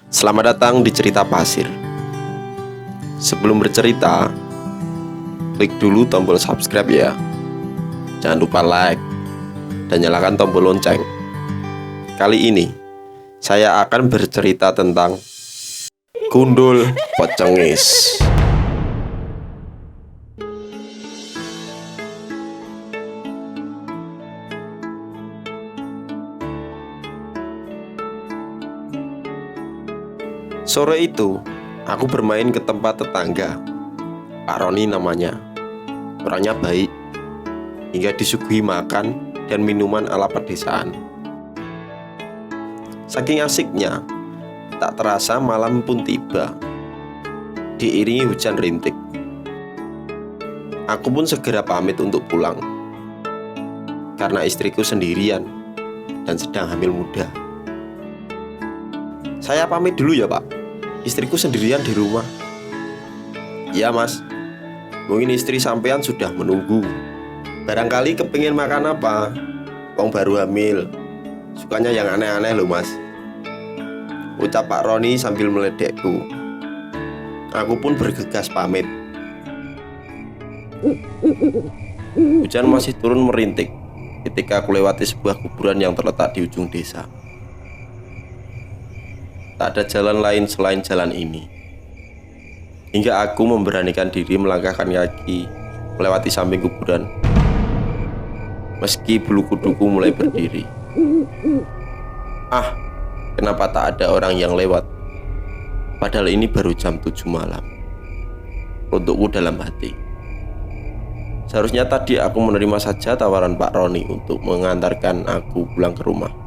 Selamat datang di Cerita Pasir. Sebelum bercerita, klik dulu tombol subscribe ya. Jangan lupa like dan nyalakan tombol lonceng. Kali ini, saya akan bercerita tentang gundul pecengis. Sore itu, aku bermain ke tempat tetangga. Pak Roni namanya. Orangnya baik, hingga disuguhi makan dan minuman ala pedesaan. Saking asiknya, tak terasa malam pun tiba, diiringi hujan rintik. Aku pun segera pamit untuk pulang, karena istriku sendirian dan sedang hamil muda. Saya pamit dulu ya Pak, istriku sendirian di rumah. Iya mas, mungkin istri sampean sudah menunggu. Barangkali kepingin makan apa? Wong baru hamil, sukanya yang aneh-aneh loh mas, ucap Pak Roni sambil meledekku. Aku pun bergegas pamit. Hujan masih turun merintik ketika aku lewati sebuah kuburan yang terletak di ujung desa. Tak ada jalan lain selain jalan ini, hingga aku memberanikan diri melangkahkan kaki melewati samping kuburan. Meski bulu kuduku mulai berdiri. Kenapa tak ada orang yang lewat? Padahal ini baru jam 7 malam. Untukku dalam hati, seharusnya tadi aku menerima saja tawaran Pak Roni untuk mengantarkan aku pulang ke rumah.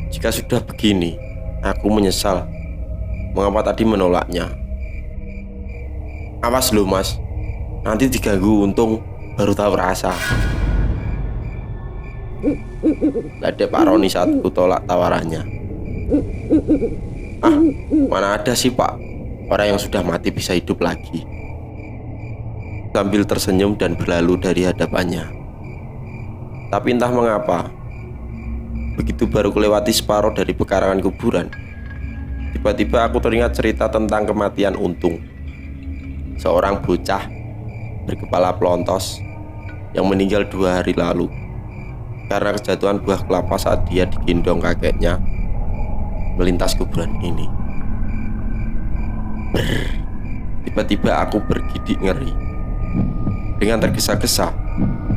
Jika sudah begini, aku menyesal mengapa tadi menolaknya. Awas loh mas, nanti diganggu, untung baru tahu rasa, ledek Pak Roni saat ku tolak tawarannya. Mana ada sih pak, orang yang sudah mati bisa hidup lagi, sambil tersenyum dan berlalu dari hadapannya. Tapi entah mengapa, begitu baru kelewati separuh dari pekarangan kuburan, tiba-tiba aku teringat cerita tentang kematian Untung, seorang bocah berkepala pelontos yang meninggal 2 hari lalu karena kejatuhan buah kelapa saat dia digendong kakeknya melintas kuburan ini. Tiba-tiba aku bergidik ngeri. Dengan tergesa-gesa,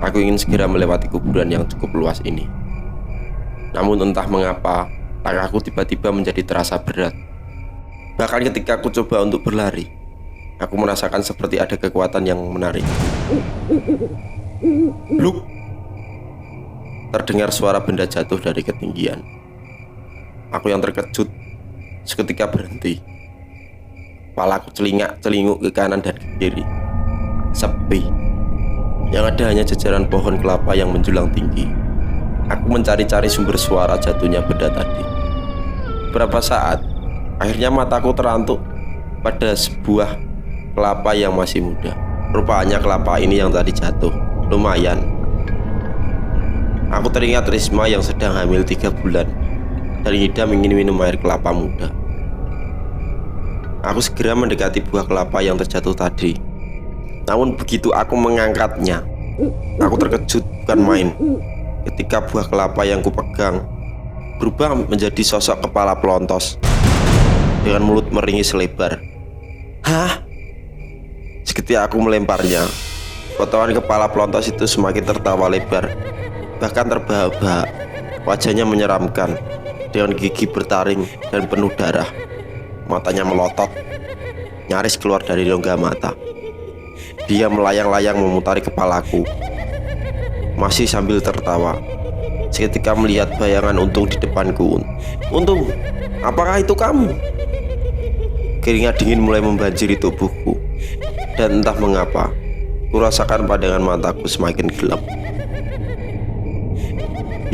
aku ingin segera melewati kuburan yang cukup luas ini. Namun entah mengapa, langkahku tiba-tiba menjadi terasa berat. Bahkan ketika aku coba untuk berlari, aku merasakan seperti ada kekuatan yang menarik. Bluk! Terdengar suara benda jatuh dari ketinggian. Aku yang terkejut seketika berhenti. Kepalaku celingak-celinguk ke kanan dan ke kiri. Sepi. Yang ada hanya jajaran pohon kelapa yang menjulang tinggi. Aku mencari-cari sumber suara jatuhnya benda tadi. Beberapa saat, akhirnya mataku terantuk pada sebuah kelapa yang masih muda. Rupanya kelapa ini yang tadi jatuh. Lumayan. Aku teringat Risma yang sedang hamil 3 bulan dan ngidam ingin minum air kelapa muda. Aku segera mendekati buah kelapa yang terjatuh tadi. Namun begitu aku mengangkatnya, aku terkejut bukan main ketika buah kelapa yang kupegang berubah menjadi sosok kepala pelontos dengan mulut meringis lebar. Hah? Seketika aku melemparnya. Potongan kepala pelontos itu semakin tertawa lebar, bahkan terbahak-bahak. Wajahnya menyeramkan dengan gigi bertaring dan penuh darah. Matanya melotot, nyaris keluar dari rongga mata. Dia melayang-layang memutari kepalaku, masih sambil tertawa. Seketika melihat bayangan Untung di depanku. Untung, apakah itu kamu? Keringat dingin mulai membanjiri tubuhku, dan entah mengapa, kurasakan pandangan mataku semakin gelap.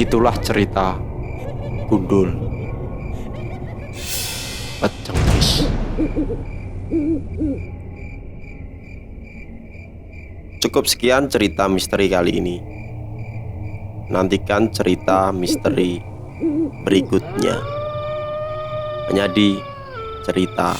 Itulah cerita gundul pecengis. Cukup sekian cerita misteri kali ini. Nantikan cerita misteri berikutnya. Hanya di cerita